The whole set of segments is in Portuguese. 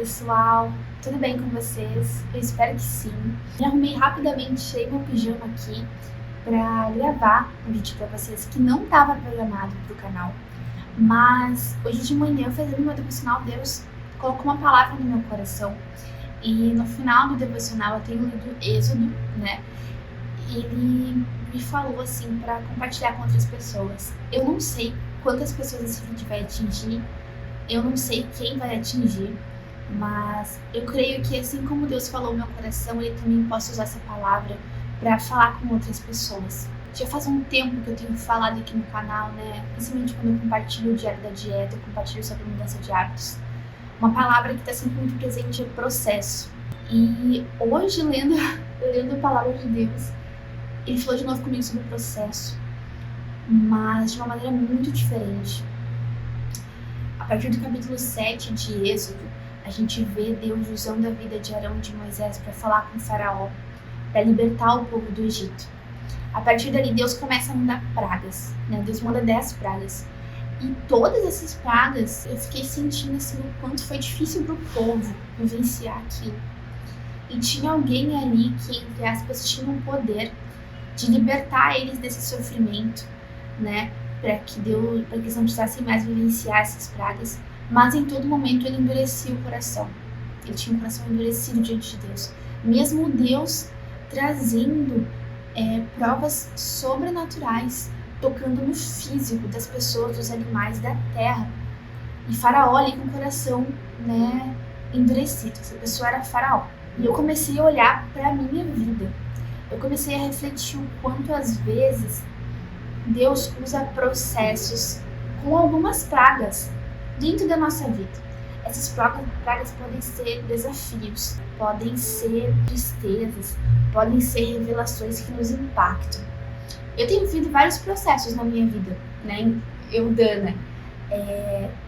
pessoal, tudo bem com vocês? Eu espero que sim. Me arrumei rapidamente, tirei meu pijama aqui para gravar um vídeo para vocês que não estava programado para o canal, mas hoje de manhã, fazendo meu devocional, Deus colocou uma palavra no meu coração e no final do devocional eu tenho lido Êxodo, né? Ele me falou assim para compartilhar com outras pessoas. Eu não sei quantas pessoas esse vídeo vai atingir, eu não sei quem vai atingir, mas eu creio que assim como Deus falou no meu coração, Ele também possa usar essa palavra para falar com outras pessoas. Já faz um tempo que eu tenho falado aqui no canal, né? Principalmente quando eu compartilho o diário da dieta, eu compartilho sobre mudança de hábitos. Uma palavra que está sempre muito presente é processo. E hoje, lendo a palavra de Deus, Ele falou de novo comigo sobre o processo, mas de uma maneira muito diferente. A partir do capítulo 7 de Êxodo, a gente vê Deus usando a vida de Arão e de Moisés para falar com o faraó, para libertar o povo do Egito. A partir dali, Deus começa a mandar pragas, né? Deus manda 10 pragas. E todas essas pragas, eu fiquei sentindo assim, o quanto foi difícil para o povo vivenciar aquilo. E tinha alguém ali que, entre aspas, tinha um poder de libertar eles desse sofrimento, né? Para que eles não precisassem mais vivenciar essas pragas, mas em todo momento ele endurecia o coração. Ele tinha um coração endurecido diante de Deus. Mesmo Deus trazendo provas sobrenaturais, tocando no físico das pessoas, dos animais, da terra. E Faraó ali com o coração, né, endurecido. Essa pessoa era Faraó. E eu comecei a olhar para a minha vida. Eu comecei a refletir o quanto às vezes Deus usa processos com algumas pragas dentro da nossa vida. Essas pragas podem ser desafios, podem ser tristezas, podem ser revelações que nos impactam. Eu tenho vivido vários processos na minha vida, né? Dana,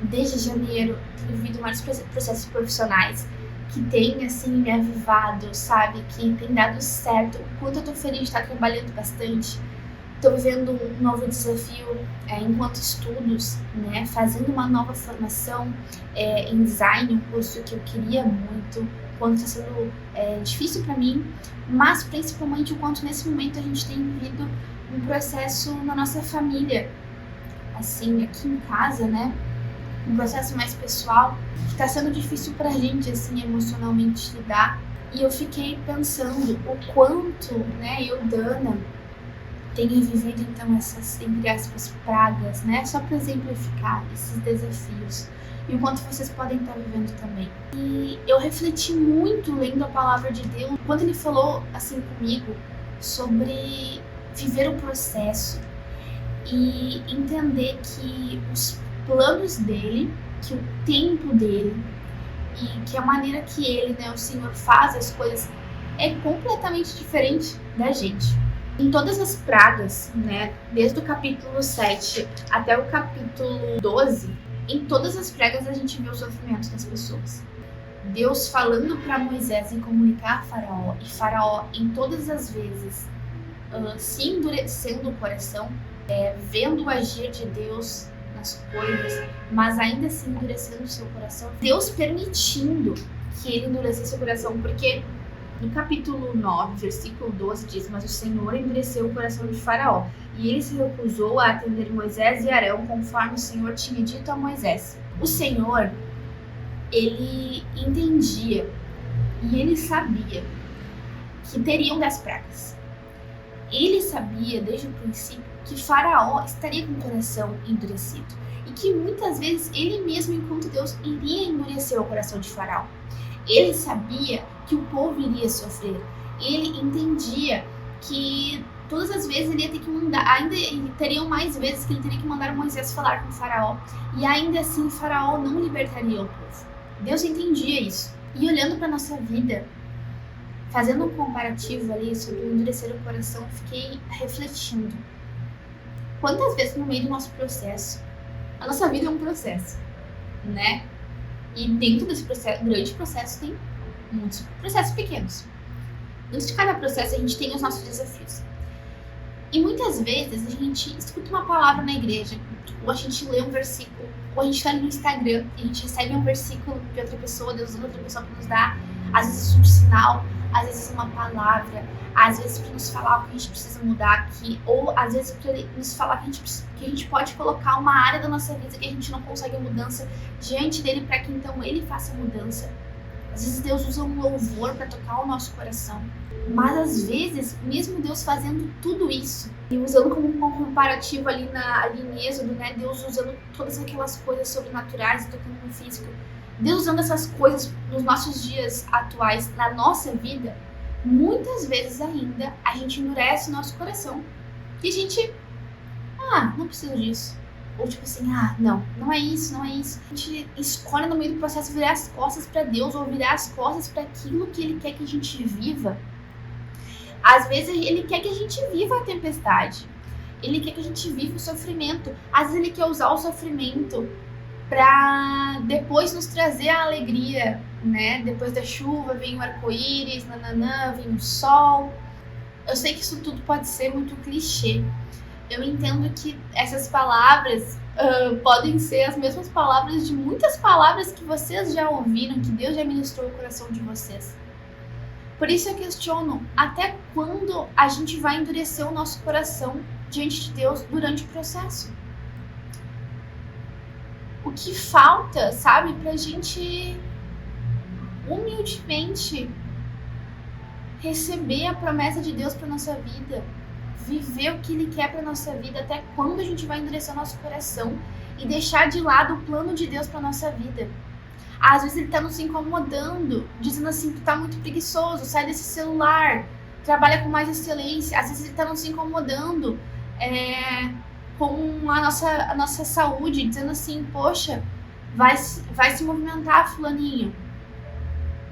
desde janeiro, tenho vivido vários processos profissionais que tem, assim, me avivado, sabe? Que tem dado certo. O quanto eu tô feliz de estar trabalhando bastante. Estou vivendo um novo desafio enquanto estudos, né? Fazendo uma nova formação em design, um curso que eu queria muito, quanto está sendo difícil para mim, mas principalmente o quanto nesse momento a gente tem vivido um processo na nossa família, assim, aqui em casa, né? Um processo mais pessoal, que está sendo difícil pra gente, assim, emocionalmente lidar. E eu fiquei pensando o quanto, né, Dana, tenho vivido, então, essas, entre aspas, pragas, né? Só para exemplificar esses desafios. E o quanto vocês podem estar vivendo também. E eu refleti muito lendo a palavra de Deus, quando Ele falou, assim, comigo, sobre viver o processo e entender que os planos dele, que o tempo dele e que a maneira que ele, né, o Senhor, faz as coisas é completamente diferente da gente. Em todas as pragas, né, desde o capítulo 7 até o capítulo 12, em todas as pragas a gente vê o sofrimento das pessoas. Deus falando para Moisés em comunicar a Faraó, e Faraó, em todas as vezes, se endurecendo o coração, vendo o agir de Deus nas coisas, mas ainda assim endurecendo o seu coração. Deus permitindo que ele endurecesse o coração, porque no capítulo 9, versículo 12 diz: mas o Senhor endureceu o coração de Faraó, e ele se recusou a atender Moisés e Arão, conforme o Senhor tinha dito a Moisés. O Senhor, ele entendia e ele sabia que teriam 10 pragas. Ele sabia desde o princípio que Faraó estaria com o coração endurecido e que muitas vezes ele mesmo, enquanto Deus, iria endurecer o coração de Faraó. Ele sabia que o povo iria sofrer. Ele entendia que todas as vezes ele ia ter que mandar, ainda teriam mais vezes que ele teria que mandar Moisés falar com Faraó, e ainda assim Faraó não libertaria o povo. Deus entendia isso. E olhando para nossa vida, fazendo um comparativo ali sobre o endurecer o coração, fiquei refletindo. Quantas vezes no meio do nosso processo, a nossa vida é um processo, né? E dentro desse processo, grande processo, tem muitos processos pequenos. Dentro de cada processo a gente tem os nossos desafios. E muitas vezes a gente escuta uma palavra na igreja, ou a gente lê um versículo, ou a gente tá ali no Instagram e a gente recebe um versículo de outra pessoa, Deus usa outra pessoa para nos dar, às vezes um sinal, às vezes uma palavra, às vezes para nos falar o que a gente precisa mudar aqui, ou às vezes para nos falar que a gente pode colocar uma área da nossa vida que a gente não consegue mudança diante dele para que então ele faça mudança. Às vezes Deus usa um louvor para tocar o nosso coração. Mas às vezes, mesmo Deus fazendo tudo isso, e usando como um comparativo ali em Êxodo, né? Deus usando todas aquelas coisas sobrenaturais, tocando no físico, Deus usando essas coisas nos nossos dias atuais, na nossa vida, muitas vezes ainda a gente endurece o nosso coração. E a gente, não preciso disso. Ou tipo assim, não é isso. A gente escolhe no meio do processo virar as costas para Deus ou virar as costas para aquilo que Ele quer que a gente viva. Às vezes Ele quer que a gente viva a tempestade. Ele quer que a gente viva o sofrimento. Às vezes Ele quer usar o sofrimento para depois nos trazer a alegria, né? Depois da chuva vem o arco-íris, vem o sol. Eu sei que isso tudo pode ser muito clichê. Eu entendo que essas palavras podem ser as mesmas palavras de muitas palavras que vocês já ouviram, que Deus já ministrou o coração de vocês. Por isso eu questiono, até quando a gente vai endurecer o nosso coração diante de Deus durante o processo? O que falta, sabe, pra gente humildemente receber a promessa de Deus pra nossa vida, viver o que Ele quer pra nossa vida, até quando a gente vai endurecer o nosso coração e deixar de lado o plano de Deus pra nossa vida. Às vezes Ele tá nos incomodando, dizendo assim, tu tá muito preguiçoso, sai desse celular, trabalha com mais excelência. Às vezes Ele tá nos incomodando com a nossa saúde, dizendo assim, poxa, vai se movimentar, fulaninho,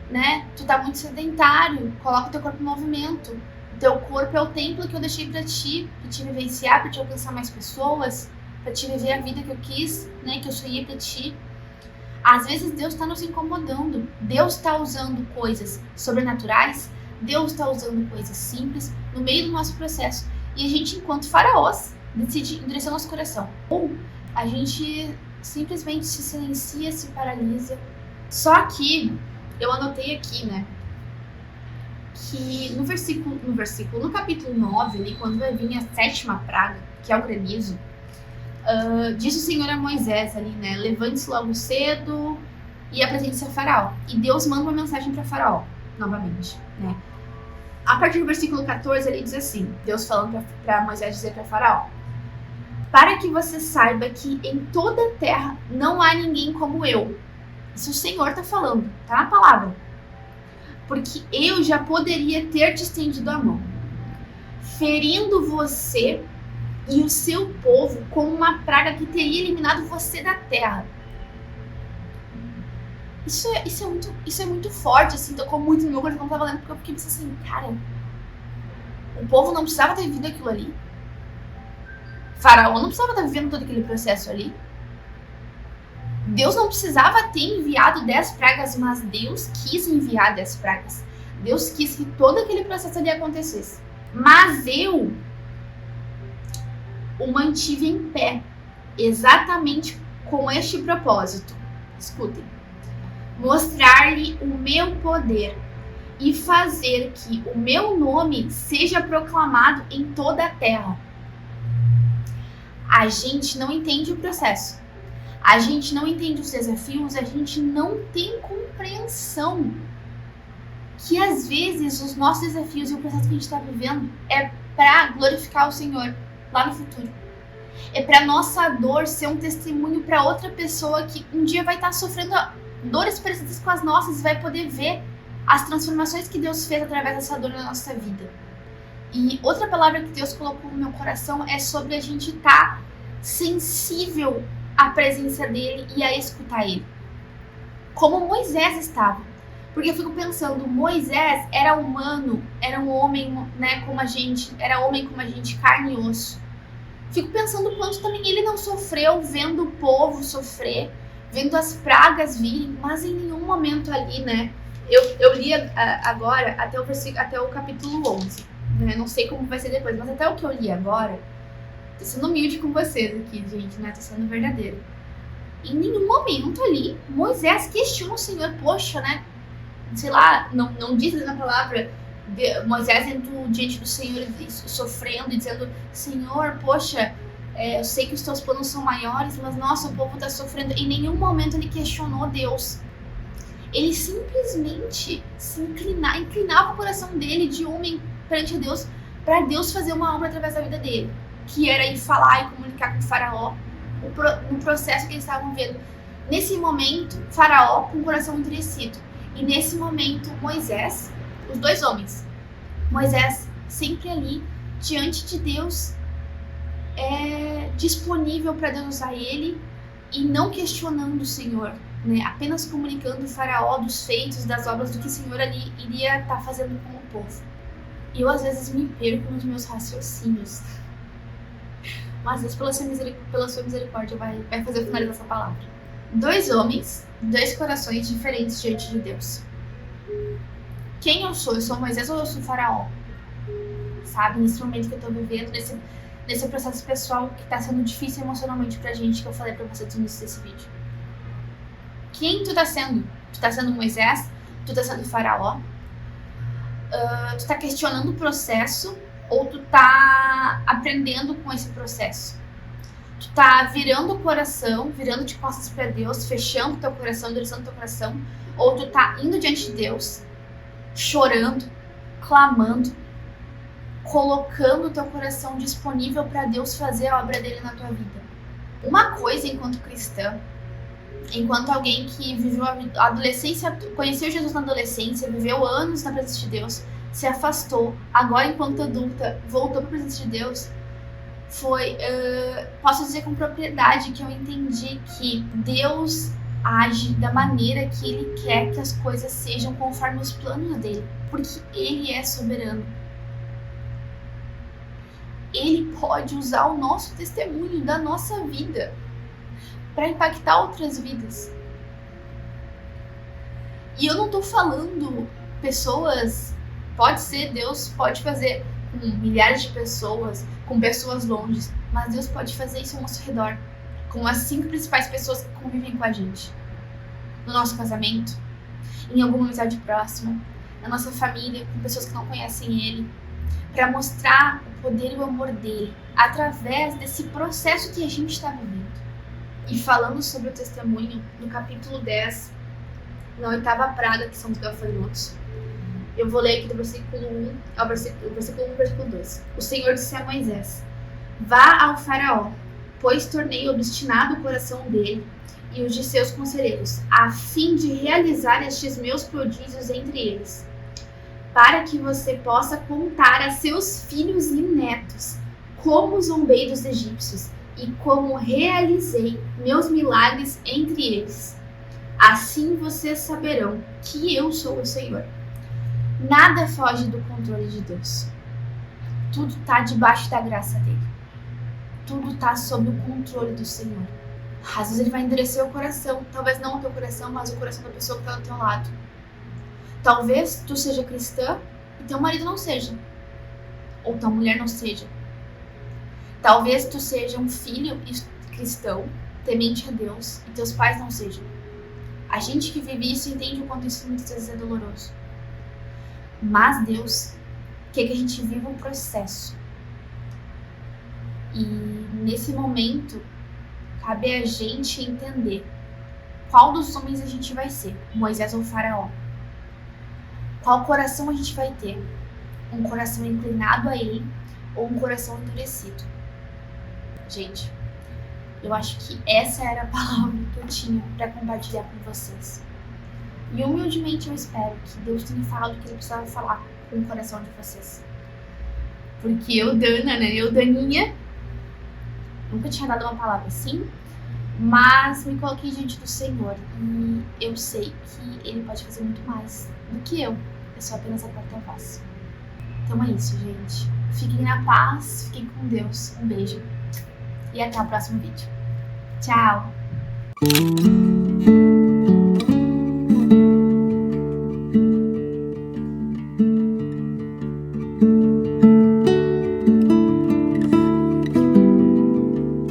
né? Tu tá muito sedentário, coloca o teu corpo em movimento. O teu corpo é o templo que eu deixei pra te vivenciar, pra te alcançar mais pessoas, pra te viver a vida que eu quis, né? Que eu sonhei pra ti. Às vezes Deus está nos incomodando. Deus está usando coisas sobrenaturais. Deus está usando coisas simples no meio do nosso processo. E a gente, enquanto faraós, decide endurecer nosso coração. Ou a gente simplesmente se silencia, se paralisa. Só que eu anotei aqui, né? Que no capítulo 9, ali, quando vai vir a 7ª praga, que é o granizo, diz o Senhor a Moisés ali, né? Levante-se logo cedo e apresente-se a Faraó. E Deus manda uma mensagem para Faraó, novamente, né? A partir do versículo 14, ele diz assim, Deus falando para Moisés dizer para Faraó: para que você saiba que em toda a terra não há ninguém como eu. Isso o Senhor está falando, tá na palavra. Porque eu já poderia ter te estendido a mão, ferindo você e o seu povo com uma praga que teria eliminado você da terra. Isso é muito forte, assim, tocou muito no meu coração quando eu tava lendo, porque eu fiquei pensando assim, cara, o povo não precisava ter vivido aquilo ali. Faraó não precisava estar vivendo todo aquele processo ali. Deus não precisava ter enviado 10 pragas, mas Deus quis enviar 10 pragas. Deus quis que todo aquele processo ali acontecesse. Mas eu o mantive em pé, exatamente com este propósito. Escutem. Mostrar-lhe o meu poder e fazer que o meu nome seja proclamado em toda a terra. A gente não entende o processo. A gente não entende os desafios, a gente não tem compreensão que às vezes os nossos desafios e o processo que a gente está vivendo é para glorificar o Senhor lá no futuro. É para nossa dor ser um testemunho para outra pessoa que um dia vai estar sofrendo dores parecidas com as nossas e vai poder ver as transformações que Deus fez através dessa dor na nossa vida. E outra palavra que Deus colocou no meu coração é sobre a gente estar sensível à presença dele e a escutar ele. Como Moisés estava. Porque eu fico pensando, Moisés era humano, era um homem, né, como a gente, era homem como a gente, carne e osso. Fico pensando o quanto também ele não sofreu vendo o povo sofrer, vendo as pragas virem, mas em nenhum momento ali, né? Eu li agora até o capítulo 11, né? Não sei como vai ser depois, mas até o que eu li agora, tô sendo humilde com vocês aqui, gente, né? Tô sendo verdadeiro. Em nenhum momento ali, Moisés questiona o Senhor, poxa, né? Sei lá, não diz na palavra, Moisés entrou diante do Senhor sofrendo e dizendo, Senhor, poxa, eu sei que os teus planos são maiores, mas nossa, o povo está sofrendo. Em nenhum momento ele questionou Deus. Ele simplesmente inclinava o coração dele de homem perante Deus, para Deus fazer uma obra através da vida dele, que era ir falar e comunicar com o faraó, no processo que eles estavam vendo. Nesse momento, faraó com o coração endurecido, e nesse momento Moisés, os dois homens, Moisés sempre ali diante de Deus, disponível para Deus usar ele e não questionando o Senhor, né? Apenas comunicando o faraó dos feitos, das obras, do que o Senhor ali iria estar fazendo com o povo. E eu às vezes me perco nos meus raciocínios, mas Deus, pela sua misericórdia, vai fazer eu finalizar essa palavra. Dois homens, dois corações diferentes diante de Deus. Quem eu sou? Eu sou Moisés ou eu sou faraó? Sabe, nesse momento que eu tô vivendo, nesse processo pessoal que tá sendo difícil emocionalmente pra gente, que eu falei pra vocês no início desse vídeo. Quem tu tá sendo? Tu tá sendo Moisés? Tu tá sendo faraó? Tu tá questionando o processo ou tu tá aprendendo com esse processo? Tu tá virando o coração, virando de costas pra Deus, fechando teu coração, endurecendo teu coração, ou tu tá indo diante de Deus, chorando, clamando, colocando o teu coração disponível para Deus fazer a obra dele na tua vida. Uma coisa enquanto cristã, enquanto alguém que viveu a adolescência, conheceu Jesus na adolescência, viveu anos na presença de Deus, se afastou, agora enquanto adulta voltou para a presença de Deus, posso dizer com propriedade que eu entendi que Deus age da maneira que Ele quer que as coisas sejam conforme os planos dele, porque Ele é soberano. Ele pode usar o nosso testemunho da nossa vida para impactar outras vidas. E eu não tô falando pessoas, pode ser, Deus pode fazer com milhares de pessoas, com pessoas longe, mas Deus pode fazer isso ao nosso redor, com as 5 principais pessoas que convivem com a gente. No nosso casamento, em alguma amizade próxima, na nossa família, com pessoas que não conhecem Ele, para mostrar o poder e o amor dele através desse processo que a gente está vivendo. E falando sobre o testemunho, no capítulo 10, na 8ª praga, que são os gafanhotos, eu vou ler aqui do versículo 1 ao versículo 2. O Senhor disse a Moisés: vá ao faraó, pois tornei obstinado o coração dele e os de seus conselheiros, a fim de realizar estes meus prodígios entre eles, para que você possa contar a seus filhos e netos como zombei dos egípcios e como realizei meus milagres entre eles. Assim vocês saberão que eu sou o Senhor. Nada foge do controle de Deus. Tudo está debaixo da graça dele. Tudo está sob o controle do Senhor. Às vezes ele vai endurecer o coração, talvez não o teu coração, mas o coração da pessoa que está do teu lado. Talvez tu seja cristã e teu marido não seja. Ou tua mulher não seja. Talvez tu seja um filho cristão, temente a Deus, e teus pais não sejam. A gente que vive isso entende o quanto isso muitas vezes é doloroso. Mas Deus quer que a gente viva um processo. E nesse momento, cabe a gente entender qual dos homens a gente vai ser, Moisés ou Faraó. Qual coração a gente vai ter? Um coração inclinado a ele ou um coração endurecido? Gente, eu acho que essa era a palavra que eu tinha para compartilhar com vocês. E humildemente eu espero que Deus tenha falado o que Ele precisava falar com o coração de vocês. Porque eu, Daninha, nunca tinha dado uma palavra assim, mas me coloquei diante do Senhor e eu sei que Ele pode fazer muito mais do que eu. Eu sou apenas a porta-voz. Então é isso, gente. Fiquem na paz, fiquem com Deus. Um beijo. E até o próximo vídeo. Tchau!